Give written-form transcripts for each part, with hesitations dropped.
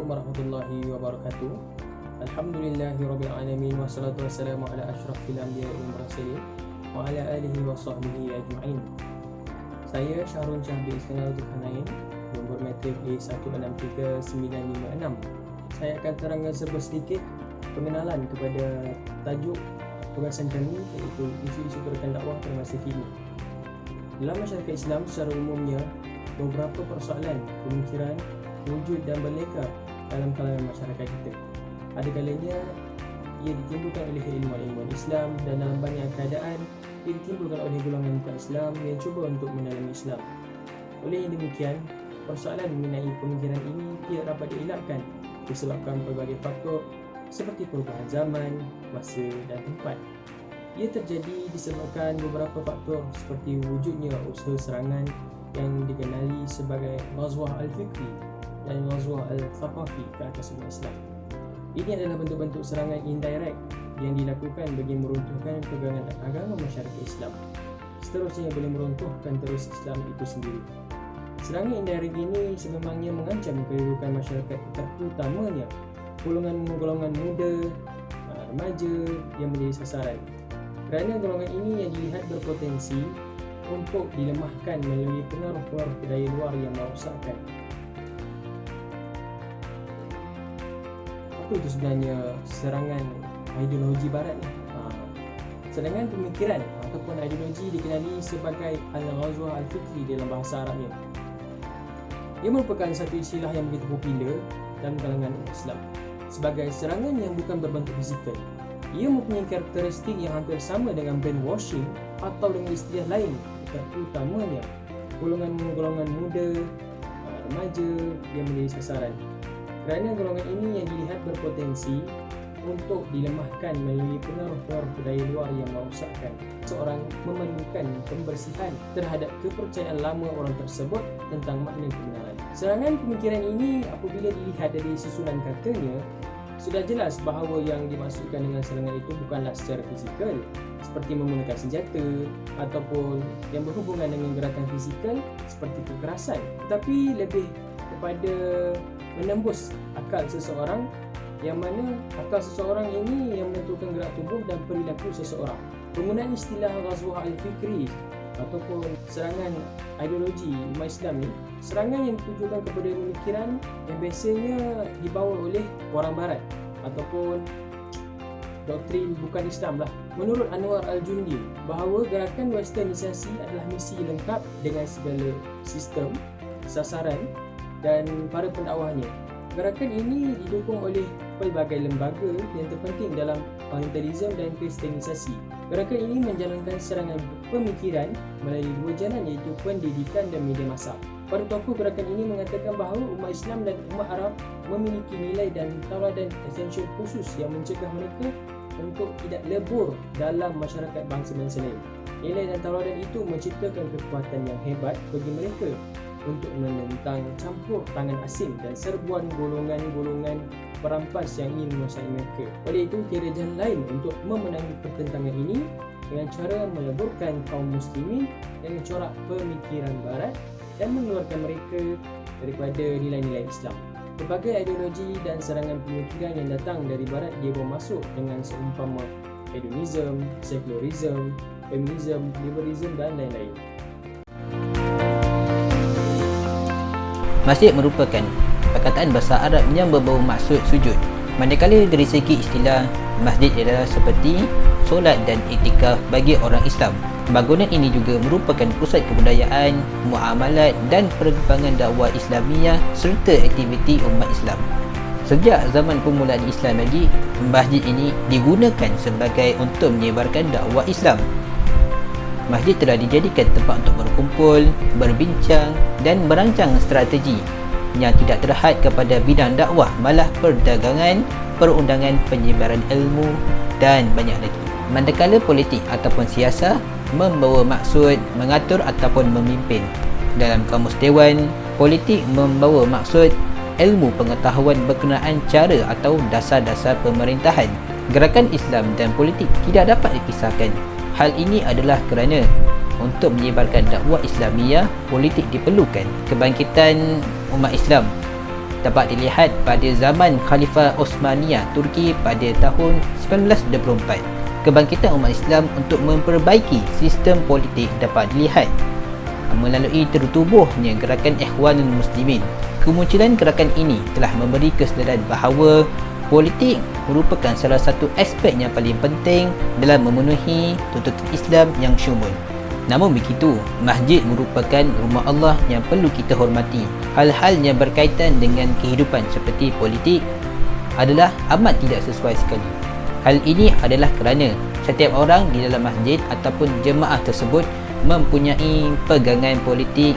Assalamualaikum warahmatullahi wabarakatuh. Alhamdulillahirabbil alamin wassalatu wassalamu ala asyrafil anbiya'i wal mursalin wa ala alihi wa sahbihi ajma'in. Saya Syahrul Syahbi Iskandar Zulkarnain, nombor matrik A163956. Saya akan terangkan serba sedikit pengenalan kepada tajuk tugasan kami, iaitu isu-isu gerakan dakwah pada masa kini. Dalam masyarakat Islam secara umumnya, beberapa persoalan, pemikiran wujud dan berleka dalam kalangan masyarakat kita. Ada kalanya ia ditimbulkan oleh ilmuwan-ilmuwan Islam, dan dalam banyak keadaan ia ditimbulkan oleh golongan bukan Islam yang cuba untuk mendalami Islam. Oleh yang demikian, persoalan mengenai pemikiran ini tidak dapat dielakkan disebabkan pelbagai faktor seperti perubahan zaman, masa dan tempat. Ia terjadi disebabkan beberapa faktor seperti wujudnya usaha serangan yang dikenali sebagai Ghazwah Al-Fikri dan Ghazwah Al-Thaqafi ke atas umat Islam. Ini adalah bentuk-bentuk serangan indirect yang dilakukan bagi meruntuhkan pegangan agama masyarakat Islam. Seterusnya boleh meruntuhkan terus Islam itu sendiri. Serangan indirect ini sememangnya mengancam kehidupan masyarakat, terutamanya golongan muda, remaja yang menjadi sasaran. Kerana golongan ini yang dilihat berpotensi untuk dilemahkan melalui pengaruh-pengaruh budaya luar yang merosakkan. Apa itu sebenarnya serangan ideologi barat ni? Serangan pemikiran ataupun ideologi dikenali sebagai Al-Ghazwah Al-Fikri dalam bahasa Arabnya. Ia merupakan satu istilah yang begitu popular dalam kalangan Islam sebagai serangan yang bukan berbentuk fizikal. Ia mempunyai karakteristik yang hampir sama dengan brainwashing atau dengan istilah lain, terutamanya golongan muda, remaja yang menjadi sasaran. Kerana golongan ini yang dilihat berpotensi untuk dilemahkan melalui pengaruh-pengaruh budaya luar yang merosakkan. Seorang memerlukan pembersihan terhadap kepercayaan lama orang tersebut tentang makna kebenaran. Serangan pemikiran ini apabila dilihat dari susunan katanya, sudah jelas bahawa yang dimaksudkan dengan serangan itu bukanlah secara fizikal seperti menggunakan senjata ataupun yang berhubungan dengan gerakan fizikal seperti kekerasan, tetapi lebih kepada menembus akal seseorang, yang mana akal seseorang ini yang menentukan gerak tubuh dan perilaku seseorang. Penggunaan istilah Ghazwah Al-Fikri ataupun serangan ideologi umat Islam ni, serangan yang ditujukan kepada pemikiran yang biasanya dibawa oleh orang barat ataupun doktrin bukan Islam lah. Menurut Anwar Al-Jundi, bahawa gerakan westernisasi adalah misi lengkap dengan segala sistem, sasaran dan para pendakwahnya. Gerakan ini didukung oleh pelbagai lembaga yang terpenting dalam orientalism dan kristenisasi. Gerakan ini menjalankan serangan pemikiran melalui dua jalan, iaitu pendidikan dan media massa. Para tokoh gerakan ini mengatakan bahawa umat Islam dan umat Arab memiliki nilai dan tauladan esensial khusus yang mencegah mereka untuk tidak lebur dalam masyarakat bangsa-bangsa lain. Nilai dan tauladan itu menciptakan kekuatan yang hebat bagi mereka untuk menentang campur tangan asing dan serbuan golongan-golongan perampas yang ingin menguasai mereka. Oleh itu, tiada jalan lain untuk memenangi pertentangan ini dengan cara meleburkan kaum muslimin dengan corak pemikiran barat dan mengeluarkan mereka daripada nilai-nilai Islam. Berbagai ideologi dan serangan pemikiran yang datang dari barat dibawa masuk dengan seumpama hedonism, secularism, feminism, liberalism dan lain-lain. Masjid merupakan perkataan bahasa Arab yang berbau maksud sujud. Manakala dari segi istilah, masjid adalah seperti solat dan iktikaf bagi orang Islam. Bangunan ini juga merupakan pusat kebudayaan, muamalat dan perkembangan dakwah Islamiyah serta aktiviti umat Islam. Sejak zaman permulaan Islam lagi, masjid ini digunakan sebagai untuk menyebarkan dakwah Islam. Masjid telah dijadikan tempat untuk berkumpul, berbincang dan merancang strategi yang tidak terhad kepada bidang dakwah, malah perdagangan, perundangan, penyebaran ilmu dan banyak lagi. Manakala politik ataupun siasat membawa maksud mengatur ataupun memimpin. Dalam kamus Dewan, politik membawa maksud ilmu pengetahuan berkenaan cara atau dasar-dasar pemerintahan. Gerakan Islam dan politik tidak dapat dipisahkan. Hal ini adalah kerana untuk menyebarkan dakwah Islamiyah, politik diperlukan. Kebangkitan umat Islam dapat dilihat pada zaman Khalifah Osmaniyah Turki pada tahun 1924. Kebangkitan umat Islam untuk memperbaiki sistem politik dapat dilihat melalui tertubuhnya gerakan Ikhwanul Muslimin. Kemunculan gerakan ini telah memberi kesedaran bahawa politik merupakan salah satu aspek yang paling penting dalam memenuhi tuntutan Islam yang syumul. Namun begitu, masjid merupakan rumah Allah yang perlu kita hormati. Hal-hal yang berkaitan dengan kehidupan seperti politik adalah amat tidak sesuai sekali. Hal ini adalah kerana setiap orang di dalam masjid ataupun jemaah tersebut mempunyai pegangan politik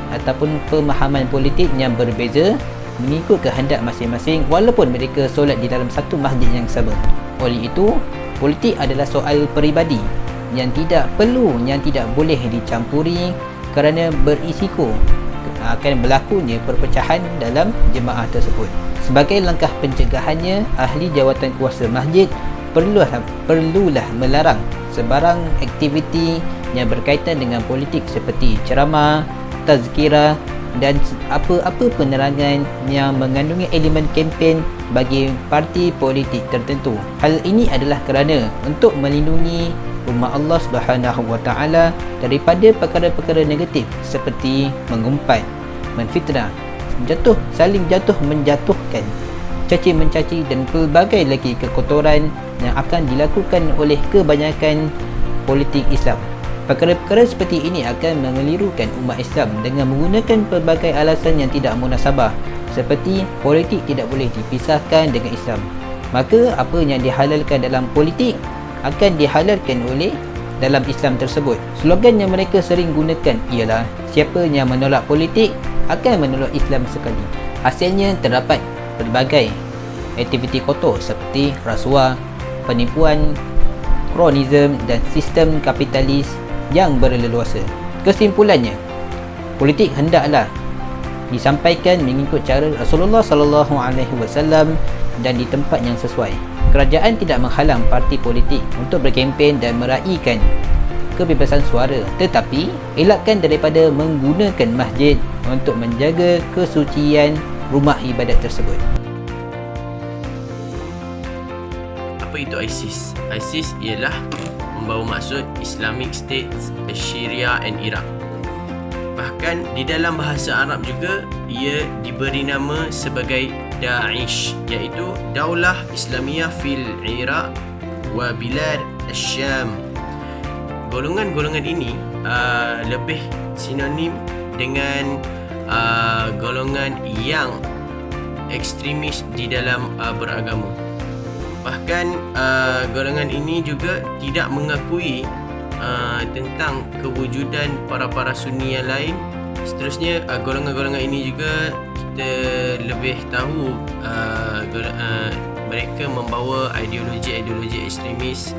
ataupun pemahaman politik yang berbeza mengikut kehendak masing-masing walaupun mereka solat di dalam satu masjid yang sama. Oleh itu, politik adalah soal peribadi yang tidak perlu, yang tidak boleh dicampuri kerana berisiko akan berlakunya perpecahan dalam jemaah tersebut. Sebagai langkah pencegahannya, ahli jawatan kuasa masjid perlulah melarang sebarang aktiviti yang berkaitan dengan politik seperti ceramah, tazkirah dan apa-apa penerangan yang mengandungi elemen kempen bagi parti politik tertentu. Hal ini adalah kerana untuk melindungi umat Allah Subhanahu wa taala daripada perkara-perkara negatif seperti mengumpat, menfitnah, saling jatuh menjatuhkan, caci mencaci dan pelbagai lagi kekotoran yang akan dilakukan oleh kebanyakan politik Islam. Perkara-perkara seperti ini akan mengelirukan umat Islam dengan menggunakan pelbagai alasan yang tidak munasabah seperti politik tidak boleh dipisahkan dengan Islam. Maka apa yang dihalalkan dalam politik akan dihalalkan oleh dalam Islam tersebut. Slogan yang mereka sering gunakan ialah siapa yang menolak politik akan menolak Islam sekali. Hasilnya terdapat pelbagai aktiviti kotor seperti rasuah, penipuan, kronisme dan sistem kapitalis yang berleluasa. Kesimpulannya, politik hendaklah disampaikan mengikut cara Rasulullah sallallahu alaihi wasallam dan di tempat yang sesuai. Kerajaan tidak menghalang parti politik untuk berkempen dan meraihkan kebebasan suara, tetapi elakkan daripada menggunakan masjid untuk menjaga kesucian rumah ibadat tersebut. Apa itu ISIS? ISIS ialah membawa maksud Islamic State Syria and Iraq. Bahkan di dalam bahasa Arab juga ia diberi nama sebagai Daesh, iaitu Daulah Islamiyah fil Iraq wa Bilad Syam. Golongan-golongan ini lebih sinonim dengan golongan yang ekstremis di dalam beragama. Bahkan golongan ini juga tidak mengakui tentang kewujudan para Sunni yang lain. Seterusnya golongan-golongan ini juga kita lebih tahu mereka membawa ideologi ekstremis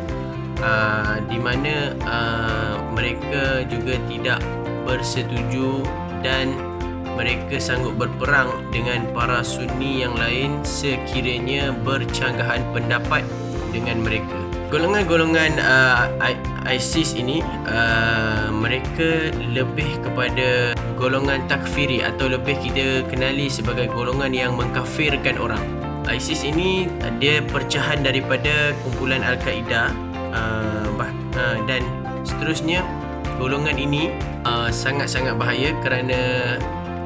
di mana mereka juga tidak bersetuju dan mereka sanggup berperang dengan para Sunni yang lain sekiranya bercanggahan pendapat dengan mereka. Golongan-golongan ISIS ini mereka lebih kepada golongan takfiri atau lebih kita kenali sebagai golongan yang mengkafirkan orang. ISIS ini dia percahan daripada kumpulan Al-Qaeda dan seterusnya. Golongan ini sangat-sangat bahaya kerana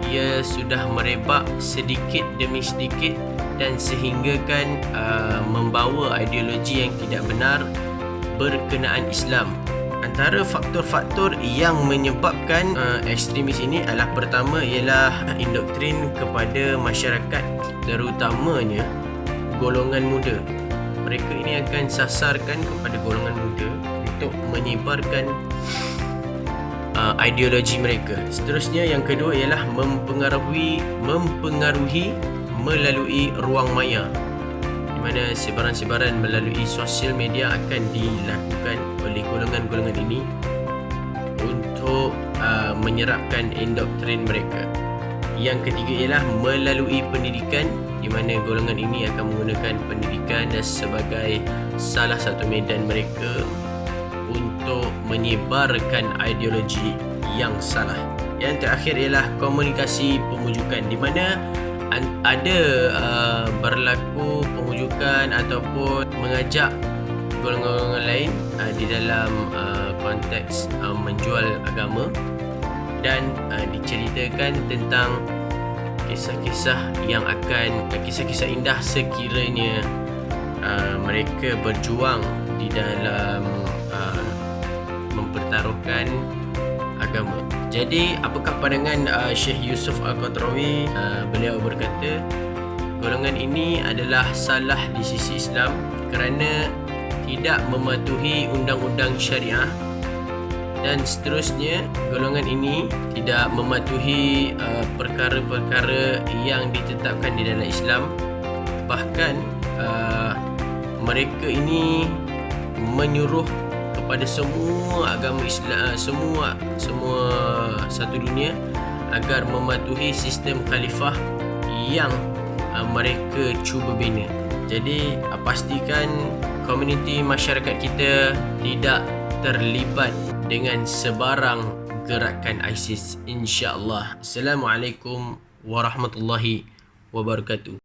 ia sudah merebak sedikit demi sedikit dan sehinggakan membawa ideologi yang tidak benar berkenaan Islam. Antara faktor-faktor yang menyebabkan ekstremis ini adalah pertama ialah indoktrin kepada masyarakat, terutamanya golongan muda. Mereka ini akan sasarkan kepada golongan muda untuk menyebarkan ideologi mereka. Seterusnya yang kedua ialah mempengaruhi melalui ruang maya, di mana sebaran-sebaran melalui sosial media akan dilakukan oleh golongan-golongan ini untuk menyerapkan indoktrin mereka. Yang ketiga ialah melalui pendidikan, di mana golongan ini akan menggunakan pendidikan dan sebagai salah satu medan mereka untuk menyebarkan ideologi yang salah. Yang terakhir ialah komunikasi pemujukan, di mana ada berlaku pengujukan ataupun mengajak golongan-golongan lain di dalam konteks menjual agama, dan diceritakan tentang kisah-kisah yang akan kisah-kisah indah sekiranya mereka berjuang di dalam mempertaruhkan agama. Jadi apakah pandangan Syekh Yusuf Al-Qadrawi? Beliau berkata golongan ini adalah salah di sisi Islam kerana tidak mematuhi undang-undang syariah, dan seterusnya golongan ini tidak mematuhi perkara-perkara yang ditetapkan di dalam Islam. Bahkan mereka ini menyuruh kepada semua agama Islam, semua satu dunia agar mematuhi sistem khalifah yang mereka cuba bina. Jadi pastikan komuniti masyarakat kita tidak terlibat dengan sebarang gerakan ISIS, insya-Allah. Assalamualaikum warahmatullahi wabarakatuh.